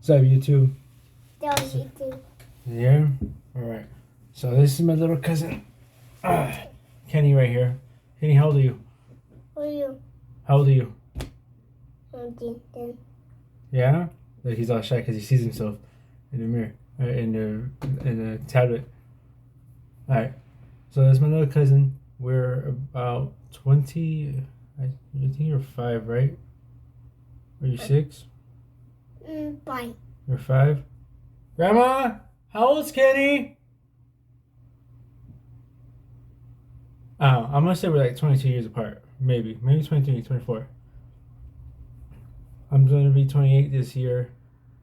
What's up, YouTube? YouTube. Yeah? Alright. So this is my little cousin, Kenny, right here. Kenny, how old are you? Who are you? How old are you? Then. Yeah? Like he's all shy because he sees himself in the mirror, in the tablet. Alright. So that's my little cousin. We're about 20. I think you're 5, right? Are you 6? Bye. You're 5? Grandma, how old's Kenny? I'm gonna say we're like 22 years apart. Maybe 23, 24. I'm gonna be 28 this year.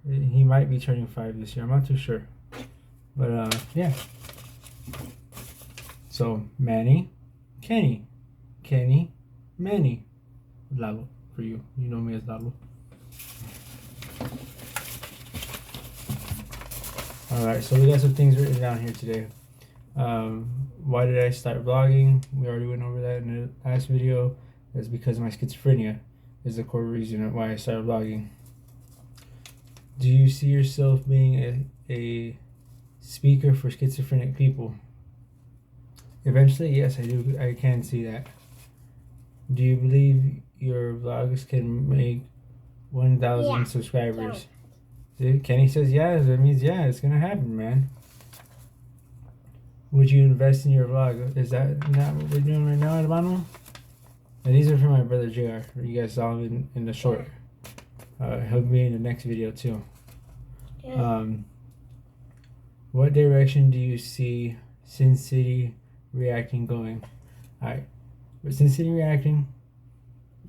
He might be turning 5 this year. I'm not too sure. But yeah. So Manny, Kenny, Manny, Lalo for you. You know me as Lalo. Alright, so we got some things written down here today. Why did I start vlogging? We already went over that in the last video. That's because my schizophrenia is the core reason why I started vlogging. Do you see yourself being a speaker for schizophrenic people? Eventually, yes, I do. I can see that. Do you believe your vlogs can make 1,000 subscribers? See, Kenny says yes. That means yeah, it's gonna happen, man. Would you invest in your vlog? Is that not what we're doing right now, hermano? And these are from my brother JR. You guys saw him in the short. He'll be in the next video too. What direction do you see Sin City Reacting going? Alright, but Sin City Reacting,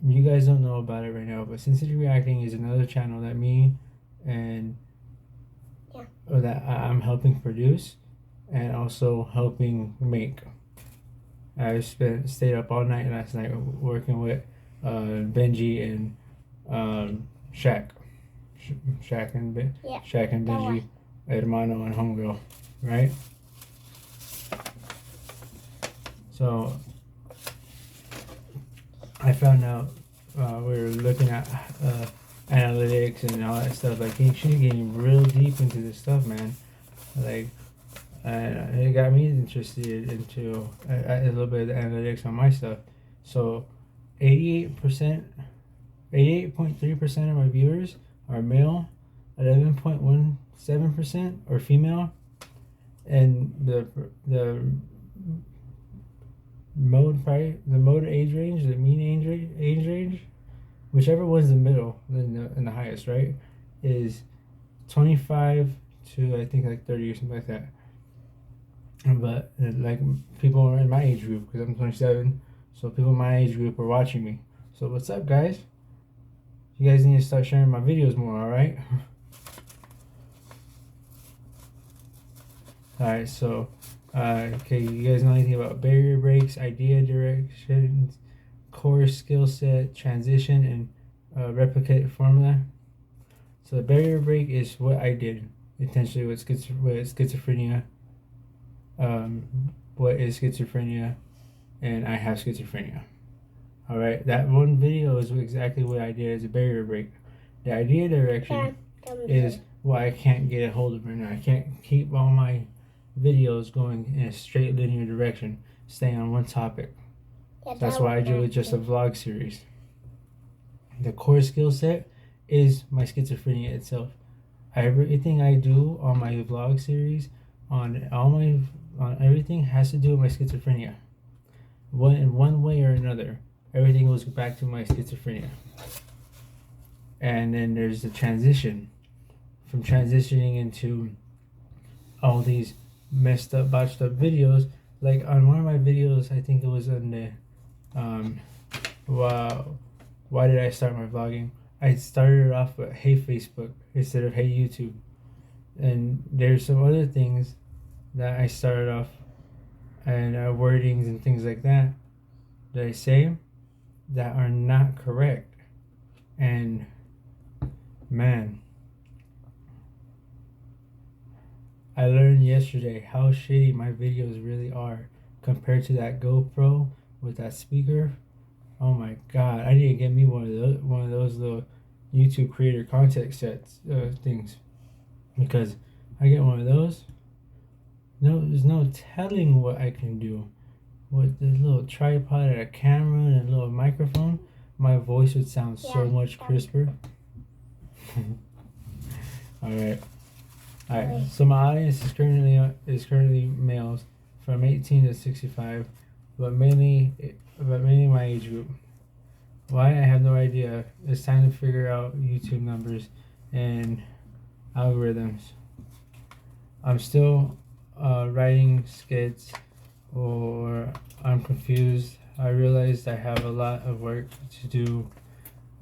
you guys don't know about it right now, but Sin City Reacting is another channel that me and or that I'm helping produce and also helping make. I stayed up all night last night working with Benji and Shaq. Shaq and Benji, hermano and homegirl, right? So I found out we were looking at analytics and all that stuff. Like she's getting real deep into this stuff, man. Like, and it got me interested into a little bit of the analytics on my stuff. So 88.3% of my viewers are male, 11.17% are female, and the mode age range, the mean age range, whichever one's the middle and the highest, right, is 25 to I think like 30 or something like that. But like people are in my age group because I'm 27, so people in my age group are watching me. So what's up, guys? You guys need to start sharing my videos more, all right? All right, so okay, you guys know anything about barrier breaks, idea directions, core skill set, transition, and replicate formula? So the barrier break is what I did intentionally with schizophrenia. What is schizophrenia? And I have schizophrenia. Alright, that one video is exactly what I did as a barrier break. The idea direction is why I can't get a hold of right now. I can't keep all my videos going in a straight linear direction, staying on one topic. That's why I do it just a vlog series. The core skill set is my schizophrenia itself. Everything I do on my vlog series, on everything has to do with my schizophrenia. In one way or another, everything goes back to my schizophrenia. And then there's the transition. From transitioning into all these messed up, botched up videos. Like on one of my videos, I think it was on the why did I start my vlogging? I started it off with hey Facebook instead of hey YouTube. And there's some other things that I started off and wordings and things like that I say that are not correct. And man, I learned yesterday how shitty my videos really are compared to that GoPro with that speaker. Oh my god, I need to get me one of those little YouTube creator contact sets things, because I get one of those. No, there's no telling what I can do with this little tripod and a camera and a little microphone. My voice would sound so much crisper. All right. So my audience is currently males from 18 to 65, but mainly my age group. Why, I have no idea. It's time to figure out YouTube numbers and algorithms. I'm still writing skits, or I'm confused. I realized I have a lot of work to do.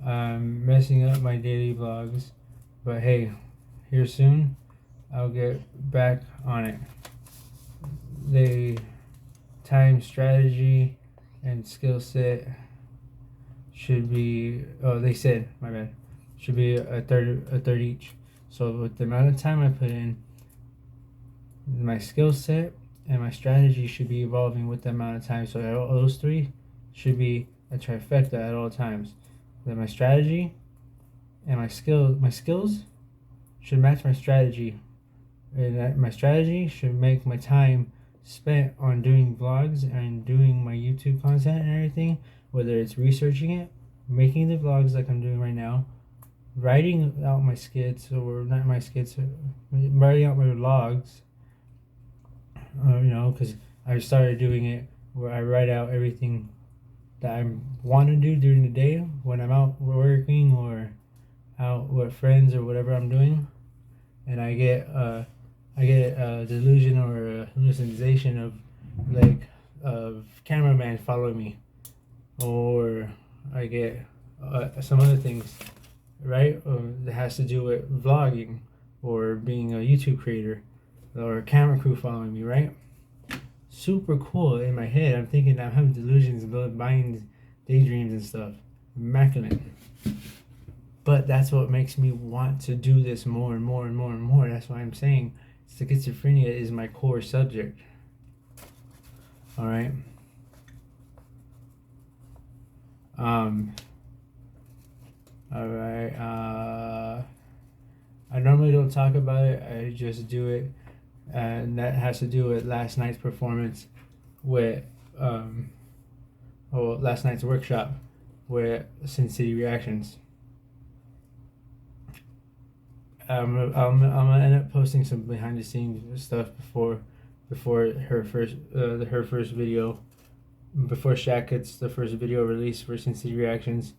I'm messing up my daily vlogs, but hey, here soon I'll get back on it. The time, strategy, and skill set should be, they said, my bad, should be a third each. So with the amount of time I put in, my skill set and my strategy should be evolving with the amount of time. So those three should be a trifecta at all times. That my strategy and my skills should match my strategy, and that my strategy should make my time spent on doing vlogs and doing my YouTube content and everything, whether it's researching it, making the vlogs like I'm doing right now, writing out my skits, or not my skits, writing out my vlogs, because I started doing it where I write out everything that I want to do during the day when I'm out working or out with friends or whatever I'm doing, and I get a delusion or a hallucination of like cameraman following me, or I get some other things, right? That has to do with vlogging or being a YouTube creator, or a camera crew following me, right? Super cool. In my head, I'm thinking I'm having delusions, mind daydreams and stuff. Immaculate. But that's what makes me want to do this more and more and more and more. That's why I'm saying schizophrenia is my core subject. All right. All right. I normally don't talk about it. I just do it, and that has to do with last night's performance with last night's workshop with Sin City Reactions. I'm gonna end up posting some behind the scenes stuff before her first video, before Shaq gets the first video released for Sin City Reactions,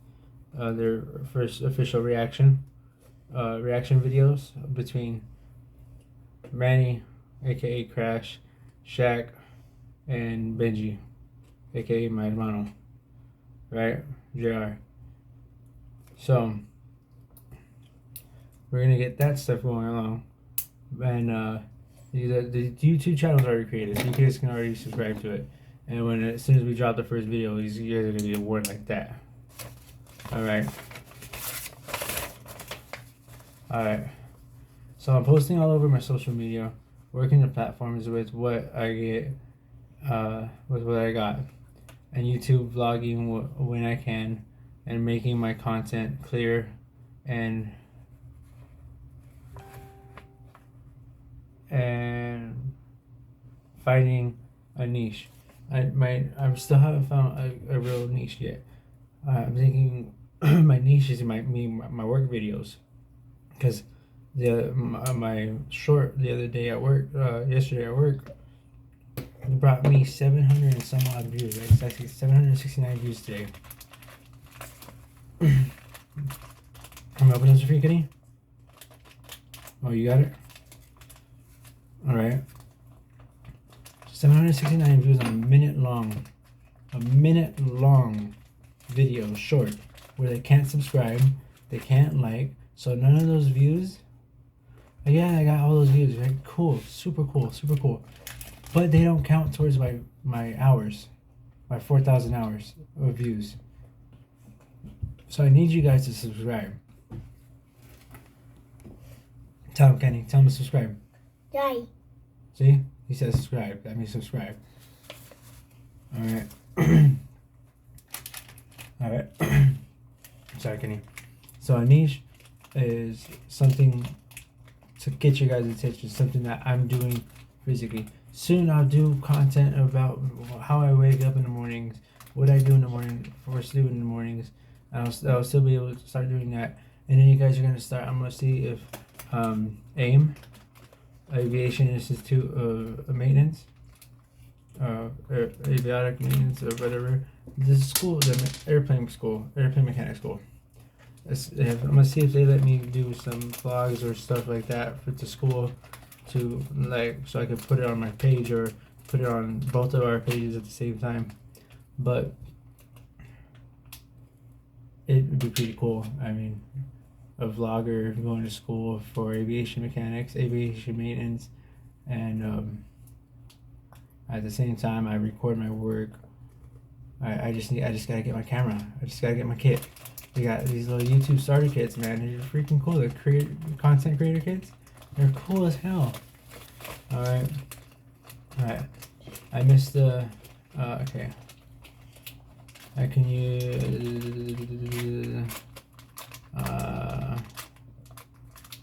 their first official reaction videos between Manny, aka Crash, Shaq, and Benji, aka my hermano, right? JR. So we're gonna get that stuff going along, and the YouTube channel's already created, so you guys can already subscribe to it. And as soon as we drop the first video, you guys are gonna get a word like that. All right. So I'm posting all over my social media, working the platforms with what I get, with what I got, and YouTube vlogging when I can, and making my content clear and finding a niche. I still haven't found a real niche yet. I'm thinking my niche is my work videos, because my short the other day at work, yesterday at work, brought me 700 and some odd views. Right? It's actually 769 views today. I'm gonna open this for you, Kenny. Oh, you got it? All right. 769 views on a minute long video, short, where they can't subscribe, they can't like, so none of those views. Yeah, I got all those views, right? Cool, super cool. But they don't count towards my hours, my 4,000 hours of views. So I need you guys to subscribe. Tell him, Kenny. Tell him to subscribe. Right. See? He says subscribe. That means subscribe. Alright. Alright. Sorry, Kenny. So a niche is something to get your guys' attention, something that I'm doing physically. Soon I'll do content about how I wake up in the mornings, what I do in the morning, first do in the mornings. I'll still be able to start doing that. And then you guys are gonna start. I'm gonna see if AIM, Aviation Institute of Maintenance, avionic maintenance or whatever. This school, the airplane mechanic school. I'm gonna see if they let me do some vlogs or stuff like that for the school, to like, so I could put it on my page or put it on both of our pages at the same time. But it would be pretty cool. I mean, a vlogger going to school for aviation mechanics, aviation maintenance, and at the same time I record my work. I just gotta get my camera. I just gotta get my kit. They got these little YouTube starter kits, man. They're freaking cool. They're content creator kits. They're cool as hell. Alright. I missed the okay. I can use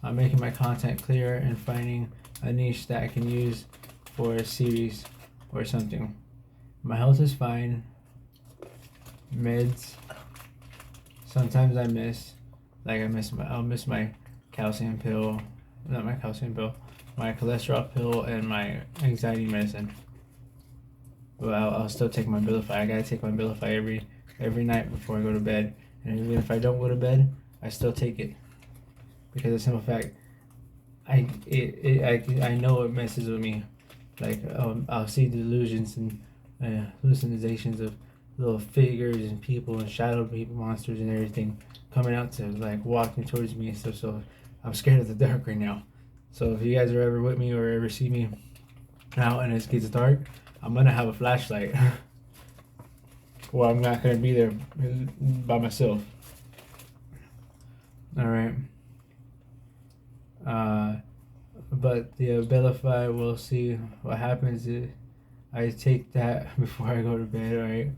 I'm making my content clear and finding a niche that I can use for a series or something. My health is fine. Meds. Sometimes I miss. Like I'll miss my calcium pill. Not my calcium pill. My cholesterol pill and my anxiety medicine. But I'll still take my Abilify. I gotta take my Abilify every night before I go to bed. And even if I don't go to bed, I still take it. Because of the simple fact, I know it messes with me. Like I'll see delusions and hallucinations of little figures and people and shadow people, monsters and everything coming out to like walking towards me and stuff. So I'm scared of the dark right now. So if you guys are ever with me or ever see me out and it gets dark, I'm gonna have a flashlight. Well, I'm not gonna be there by myself. Alright. But the Abilify, we'll see what happens. I take that before I go to bed, alright?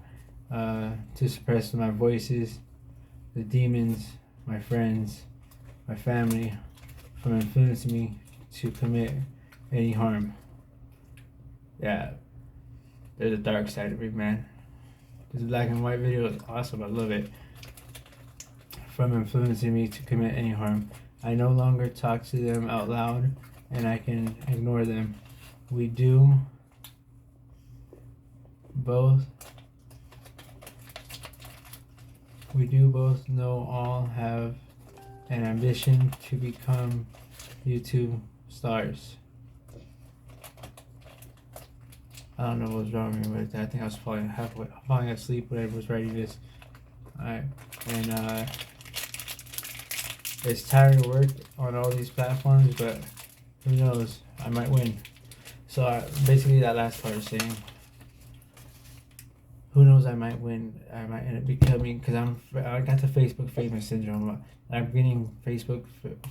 To suppress my voices, the demons, my friends, my family, from influencing me to commit any harm. Yeah, there's a dark side of me, man. This black and white video is awesome. I love it. From influencing me to commit any harm. I no longer talk to them out loud, and I can ignore them. We do both know all have an ambition to become YouTube stars. I don't know what was wrong with me with that. I think I was falling asleep when I was writing this. Alright, and it's tired work on all these platforms, but who knows? I might win. So basically, that last part is saying, who knows? I might win. I might end up becoming, because I got the Facebook famous syndrome. I'm getting Facebook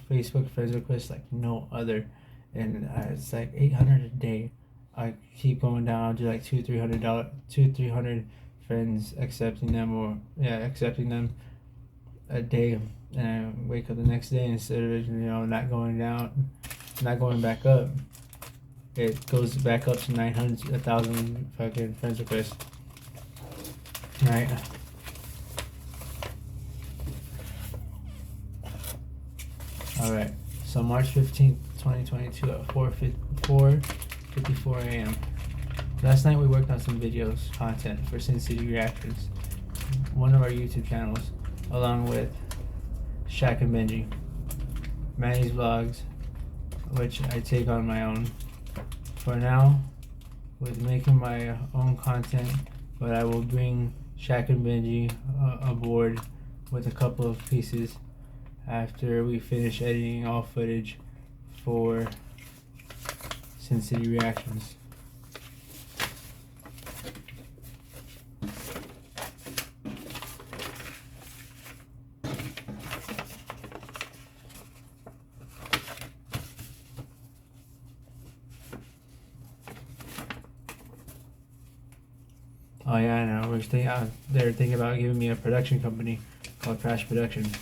friends requests like no other, and it's like 800 a day. I keep going down. I'll do like $200-300 friends accepting them a day, and I wake up the next day instead of not going down, not going back up. It goes back up to 900, 1,000 fucking friends requests. Right. Alright, so March 15th, 2022 at 4:54 a.m. Last night we worked on some videos, content for Sin City Reactions, one of our YouTube channels, along with Shaq and Benji, Manny's Vlogs, which I take on my own. For now, with making my own content, but I will bring Shaq and Benji aboard with a couple of pieces after we finish editing all footage for Sin City Reactions. Oh yeah, I know. They're thinking about giving me a production company called Crash Productions.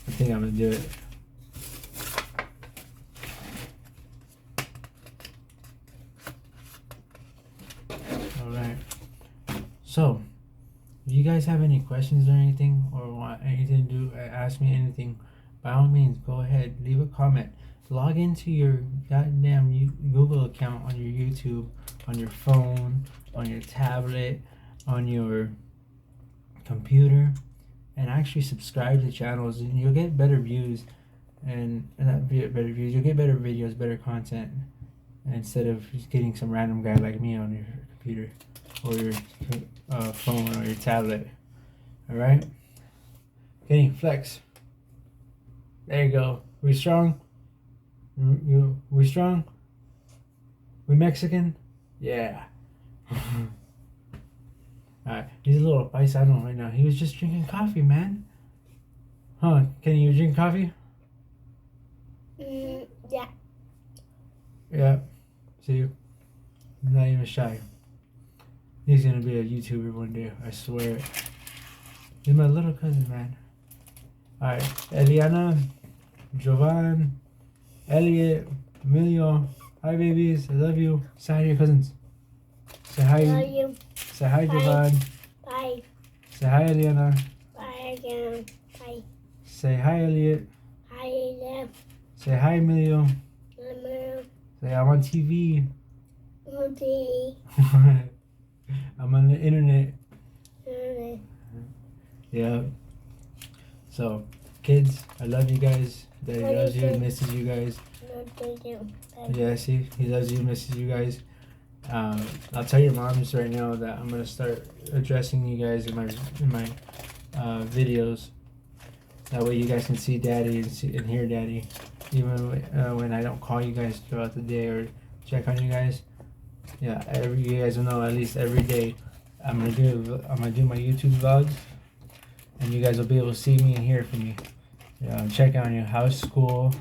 I think I'm gonna do it. Alright. So, if you guys have any questions or anything, or want anything to do, ask me anything, by all means, go ahead, leave a comment. Log into your goddamn Google account on your YouTube, on your phone, on your tablet, on your computer, and actually subscribe to channels, and you'll get better views, and not better views, you'll get better videos, better content, instead of just getting some random guy like me on your computer or your phone or your tablet. Alright? Kenny, flex. There you go. We strong? We strong? We Mexican? Yeah. Alright, he's a little paisano right now. He was just drinking coffee, man. Huh, Kenny, you drink coffee? Yeah. Yeah. See? Not even shy. He's gonna be a YouTuber one day, I swear it. He's my little cousin, man. Alright, Eliana, Jovan, Elliot, Emilio. Hi, babies. I love you. Say hi to your cousins. Say hi. Love you. Say hi, Bye. Jovan. Bye. Say hi, Eliana. Bye again. Bye. Say hi, Elliot. Hi, love. Say hi, Emilio. Say I'm on TV. Okay. I'm on the internet. Yeah. So, kids, I love you guys. Daddy loves you, misses you guys. Yeah, see, he loves you, misses you guys. I'll tell your moms right now that I'm gonna start addressing you guys in my videos. That way, you guys can see Daddy and hear Daddy, even when I don't call you guys throughout the day or check on you guys. Yeah, you guys will know at least every day. I'm gonna do my YouTube vlogs, and you guys will be able to see me and hear from me. Yeah, check on you. House School,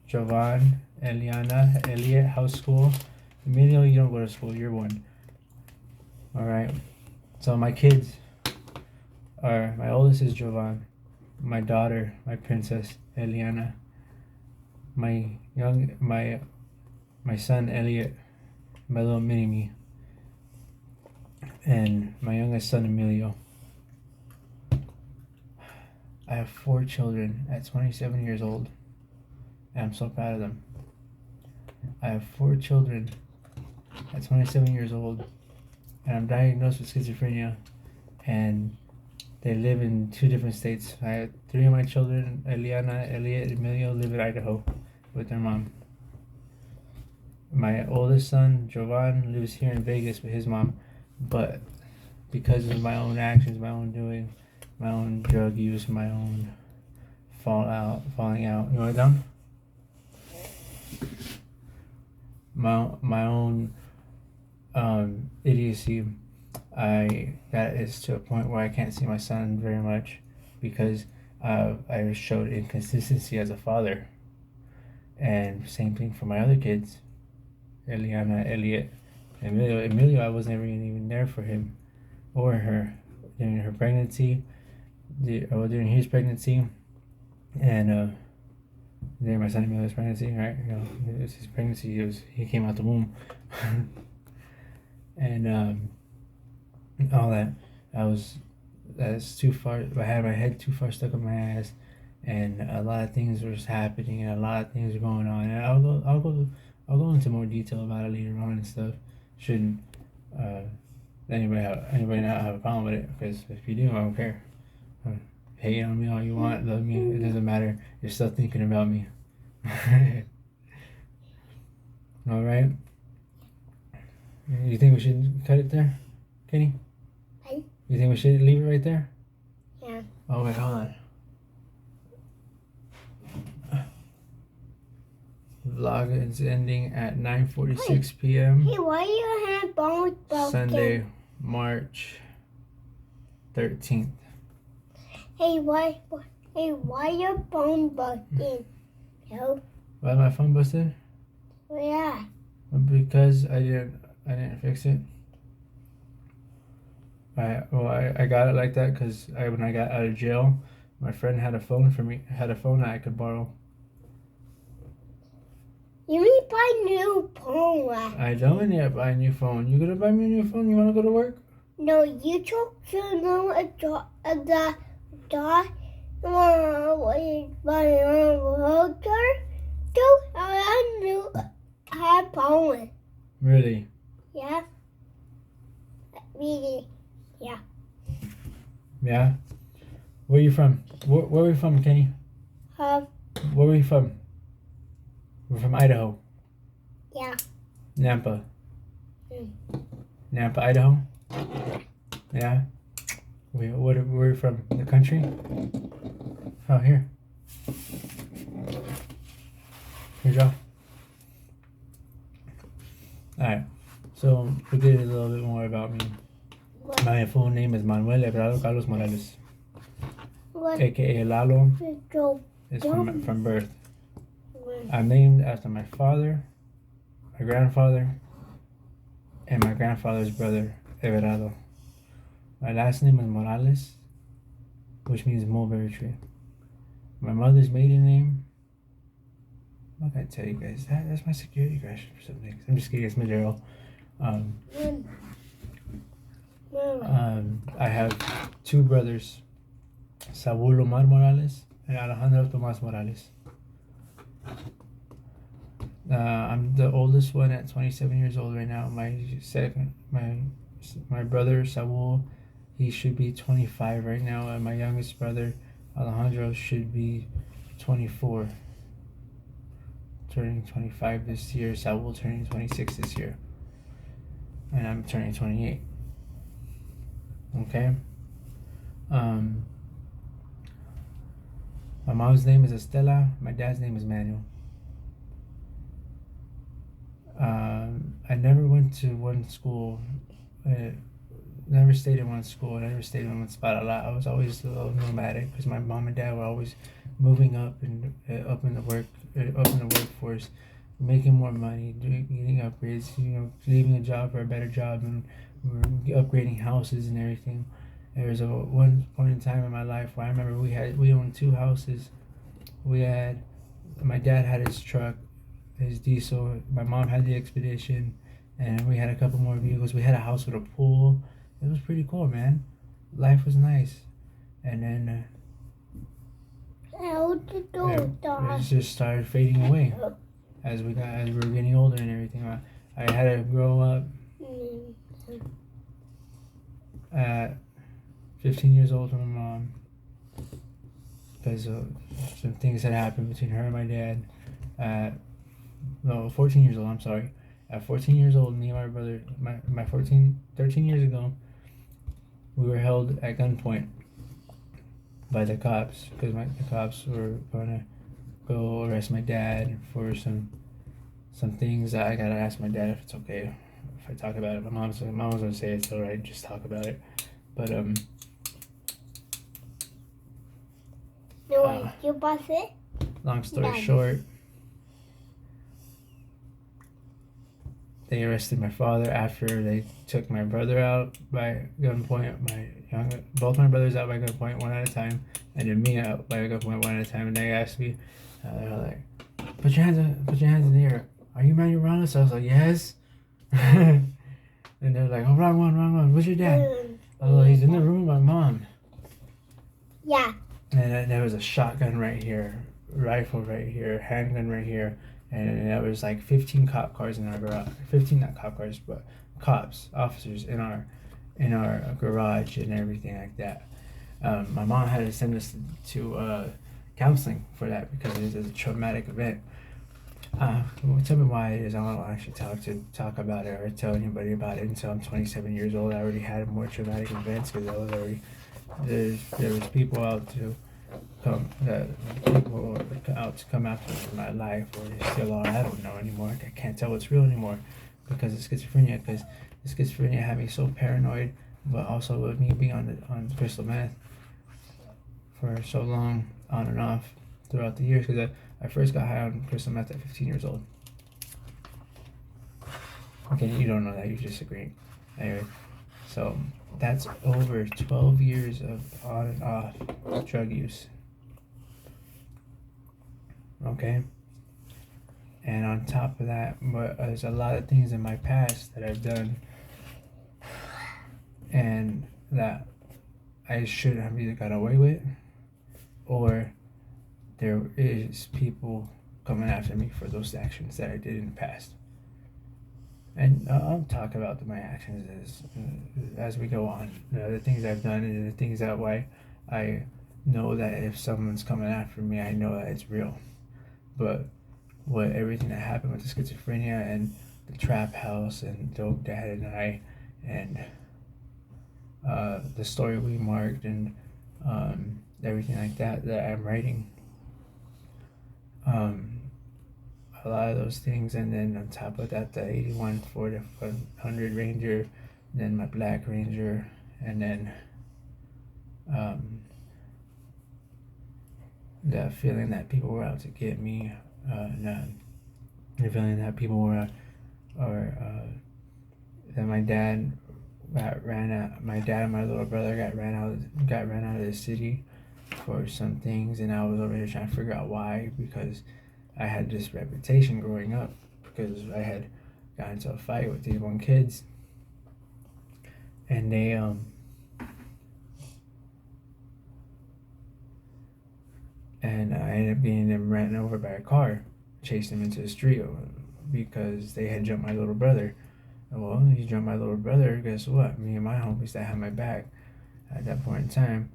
Jovan, Eliana, Elliot, House School. Emilio, you don't go to school. You're one. All right. So my kids are, my oldest is Jovan, my daughter, my princess, Eliana, my son Elliot, my little mini me, and my youngest son Emilio. I have 4 children at 27 years old, and I'm so proud of them. I have 4 children at 27 years old, and I'm diagnosed with schizophrenia, and they live in 2 different states. I have 3 of my children, Eliana, Elliot, and Emilio, live in Idaho with their mom. My oldest son, Jovan, lives here in Vegas with his mom, but because of my own actions, my own doing, my own drug use, my own falling out. You want it down? My own idiocy. That is to a point where I can't see my son very much because I showed inconsistency as a father. And same thing for my other kids, Eliana, Elliot, Emilio. I was never even there for him or her during her pregnancy. During his pregnancy, and during my son Emilio's pregnancy, right? You know, it was his pregnancy. He came out the womb, and all that. That's too far. I had my head too far stuck in my ass, and a lot of things were happening, and a lot of things were going on. And I'll go into more detail about it later on and stuff. Shouldn't anybody not have a problem with it? Because if you do, I don't care. Hate on me all you want, love me, it doesn't matter. You're still thinking about me. Alright? You think we should cut it there, Kenny? Hey. You think we should leave it right there? Yeah. Oh wait, hold on. Vlog is ending at 9:46 p.m. Hey, why you have bones broken? Sunday, March 13th. Hey, why your bone broken? No. Why my phone busted? Yeah. Because I didn't fix it. I got it like that because when I got out of jail, My friend had a phone for me. Had a phone that I could borrow. You need buy new phone. I don't need to buy a new phone. You gonna buy me a new phone? You wanna go to work? No, you took to know the my router. So I knew had phone. Really? Yeah. Really. Yeah. Where you from? Where are we from, Kenny? Where are we from? We're from Idaho. Yeah. Nampa. Nampa, Idaho. Yeah. Where are you from? The country? Oh, here. Here, Joe. Alright. So, we did a little bit more about me. My full name is Manuel Everardo Carlos Morales, What? aka Lalo. It's from birth. I'm named after my father, my grandfather, and my grandfather's brother, Everardo. My last name is Morales, which means mulberry tree. My mother's maiden name, I'm not gonna tell you guys that. That's my security question for some things. I'm just kidding, it's Madero. I have two brothers, Saúl Omar Morales and Alejandro Tomás Morales. I'm the oldest one at 27 years old right now. My brother Saúl, he should be 25 right now, and my youngest brother Alejandro should be 24, turning 25 this year. Saúl turning 26 this year, and I'm turning 28. Okay. My mom's name is Estela. My dad's name is Manuel. I never went to one school. Never stayed in one school. I never stayed in one spot a lot. I was always a little nomadic because my mom and dad were always moving up and up in the workforce, making more money, getting upgrades. Leaving a job for a better job, and upgrading houses and everything. There was one point in time in my life where I remember we owned two houses. My dad had his truck, his diesel. My mom had the Expedition, and we had a couple more vehicles. We had a house with a pool. It was pretty cool, man. Life was nice. And then it just started fading away as we were getting older and everything. I had to grow up at 15 years old from my mom because some things had happened between her and my dad. 14 years old, I'm sorry. At 14 years old, me and my brother, 13 years ago, we were held at gunpoint by the cops because the cops were going to go arrest my dad for some things that I got to ask my dad if it's okay if I talk about it. My mom's going to say it's all right, just talk about it. But, you pass it? long story short, they arrested my father after they took my brother out by gunpoint. Both my brothers out by gunpoint, one at a time, and then me out by gunpoint, one at a time. And they asked me, they were like, "Put your hands in the air. Are you Manuel Morales?" I was like, "Yes." And they're like, "Oh, wrong one. Where's your dad?" I was like, "He's in the room with my mom." Yeah. And there was a shotgun right here, rifle right here, handgun right here. And there was like 15 cop cars in our garage. 15 not cop cars, but cops, officers in our garage and everything like that. My mom had to send us to counseling for that because it was a traumatic event. Tell me why it is. I don't actually talk about it or tell anybody about it until I'm 27 years old. I already had more traumatic events because there was people out to come after me in my life, or they still are. I don't know anymore. I can't tell what's real anymore because of schizophrenia. Because the schizophrenia had me so paranoid, but also with me being on crystal meth for so long, on and off throughout the years. Because I first got high on crystal meth at 15 years old. Okay, you don't know that. You're just agreeing. Anyway, So that's over 12 years of on and off drug use. Okay? And on top of that, there's a lot of things in my past that I've done and that I should have either got away with, or there is people coming after me for those actions that I did in the past. And I'll talk about my actions as we go on. The things I've done and the things that why I know that if someone's coming after me, I know that it's real. But everything that happened with the schizophrenia and the trap house and Dope Dad and I and the story we marked and everything like that I'm writing. A lot of those things, and then on top of that, the 81 Ford F100 Ranger, then my Black Ranger, and then the feeling that people were out to get me, the feeling that people were, that my dad ran out. My dad and my little brother got ran out of the city for some things, and I was over here trying to figure out why, because I had this reputation growing up because I had got into a fight with these one kids, and they and I ended up getting them ran over by a car, chased them into the street because they had jumped my little brother. Well, you jumped my little brother, guess what? Me and my homies that had my back at that point in time,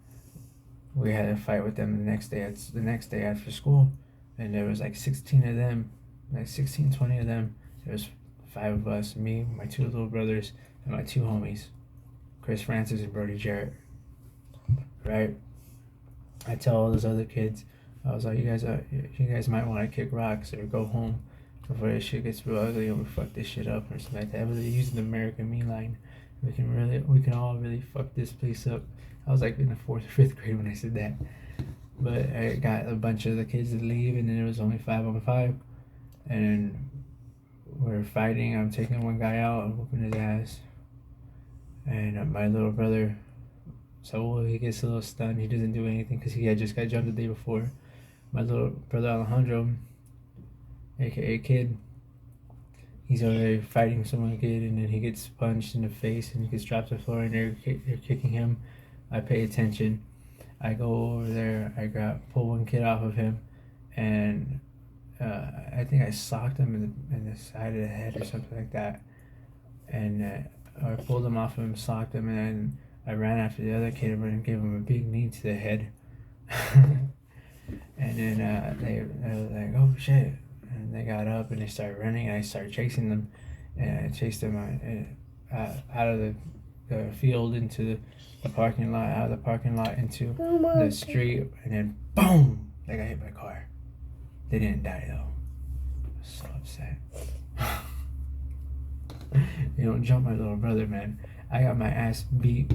we had a fight with them the next day after school. And there was like 16 of them, like 16, 20 of them. There was 5 of us, me, my 2 little brothers, and my 2 homies, Chris Francis and Brody Jarrett. Right? I tell all those other kids, I was like, you guys might want to kick rocks or go home before this shit gets real ugly and we fuck this shit up or something like that. I was using the American Me line. We can all really fuck this place up. I was like in the 4th or 5th grade when I said that. But I got a bunch of the kids to leave, and then there was only 5 on 5. And we're fighting. I'm taking one guy out and whooping his ass. And my little brother, so he gets a little stunned. He doesn't do anything because he had just got jumped the day before. My little brother Alejandro, aka Kid, he's over there fighting someone kid, and then he gets punched in the face and he gets dropped to the floor, and they're kicking him. I pay attention. I go over there, pull one kid off of him, and I think I socked him in the side of the head or something like that. And I pulled him off of him, socked him, and then I ran after the other kid and gave him a big knee to the head. And then they were like, oh shit. And they got up and they started running, and I started chasing them. And I chased them out of the field into the parking lot, out of the parking lot into the street, and then boom, they got hit by a car. They didn't die though. I was so upset. You don't jump my little brother, man. I got my ass beat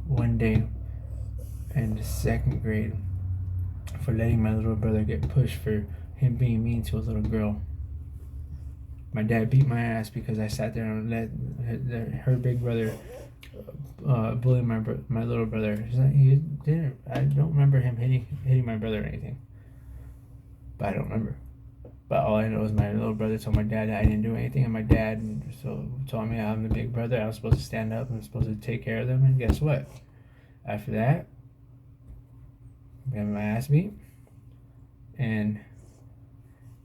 one day in the 2nd grade for letting my little brother get pushed for him being mean to a little girl. My dad beat my ass because I sat there and let her big brother bully my little brother. He didn't. I don't remember him hitting my brother or anything. But I don't remember. But all I know is my little brother told my dad that I didn't do anything, and my dad told me I'm the big brother. I was supposed to stand up and supposed to take care of them. And guess what? After that, I got my ass beat and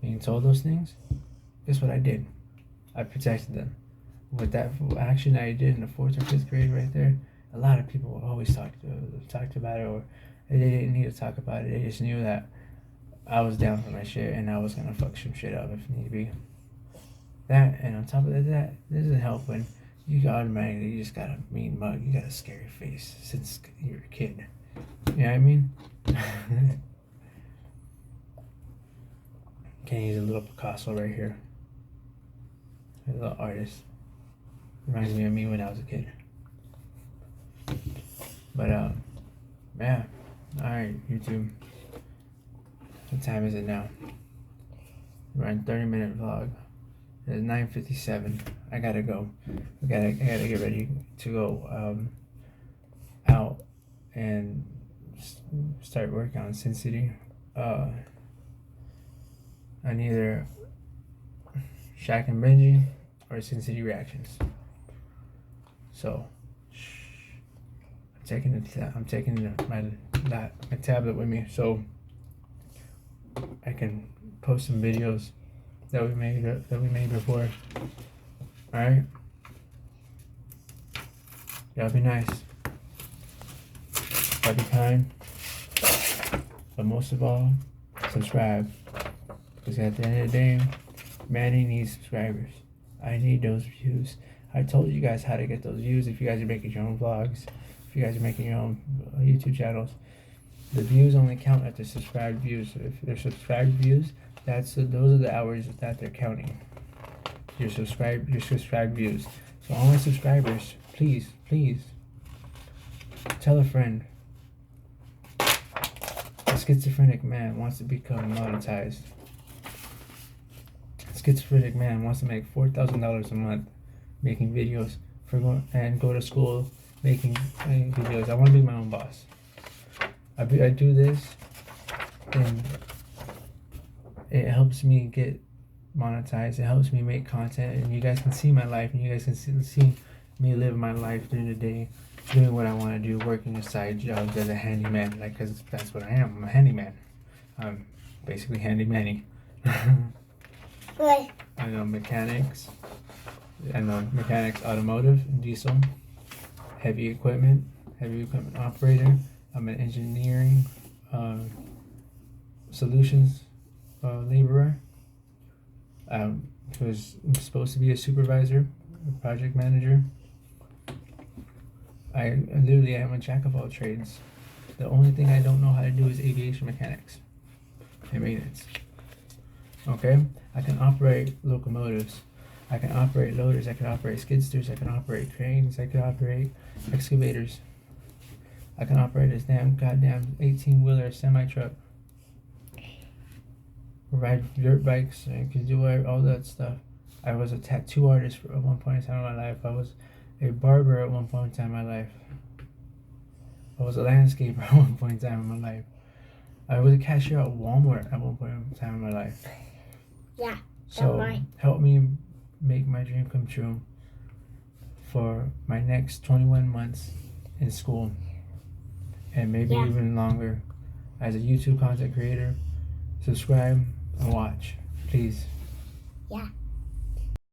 being told those things. Guess what I did? I protected them. With that action I did in the 4th or 5th grade right there, a lot of people always talked about it, or they didn't need to talk about it. They just knew that I was down for my shit and I was gonna fuck some shit up if need be. That, and on top of that doesn't help when you just got a mean mug. You got a scary face since you're a kid. You know what I mean? Can use a little Picasso right here. A little artist. Reminds me of me when I was a kid. But yeah. Alright, YouTube. What time is it now? We're on 30-minute vlog. It's 9:57. I gotta go. I gotta get ready to go out and start working on Sin City. On either Shaq and Benji or Sin City Reactions. So I'm taking my tablet with me so I can post some videos that we made before. All right, y'all be nice, y'all be kind, but most of all, subscribe, because at the end of the day, Manny needs subscribers. I need those views. I told you guys how to get those views. If you guys are making your own vlogs, if you guys are making your own YouTube channels, the views only count at the subscribed views. If they're subscribed views, those are the hours that they're counting. Your subscribed views. So all my subscribers, please tell a friend. A schizophrenic man wants to become monetized. A schizophrenic man wants to make $4,000 a month making videos and go to school making videos. I want to be my own boss. I do this, and it helps me get monetized. It helps me make content, and you guys can see my life, and you guys can see me live my life during the day, doing what I want to do, working a side job as a handyman, because that's what I am. I'm a handyman. I'm basically handyman-y. What? I know mechanics, automotive, diesel, heavy equipment operator. I'm an engineering solutions laborer. I was supposed to be a supervisor, a project manager. I literally am a jack of all trades. The only thing I don't know how to do is aviation mechanics and maintenance. Okay? I can operate locomotives. I can operate loaders. I can operate skid steers. I can operate cranes. I can operate excavators. I can operate this goddamn 18-wheeler semi-truck. Ride dirt bikes. I can do all that stuff. I was a tattoo artist at one point in time in my life. I was a barber at one point in time in my life. I was a landscaper at one point in time in my life. I was a cashier at Walmart at one point in time in my life. Yeah. So help me make my dream come true for my next 21 months in school, and maybe even longer as a YouTube content creator. Subscribe and watch, please. Yeah.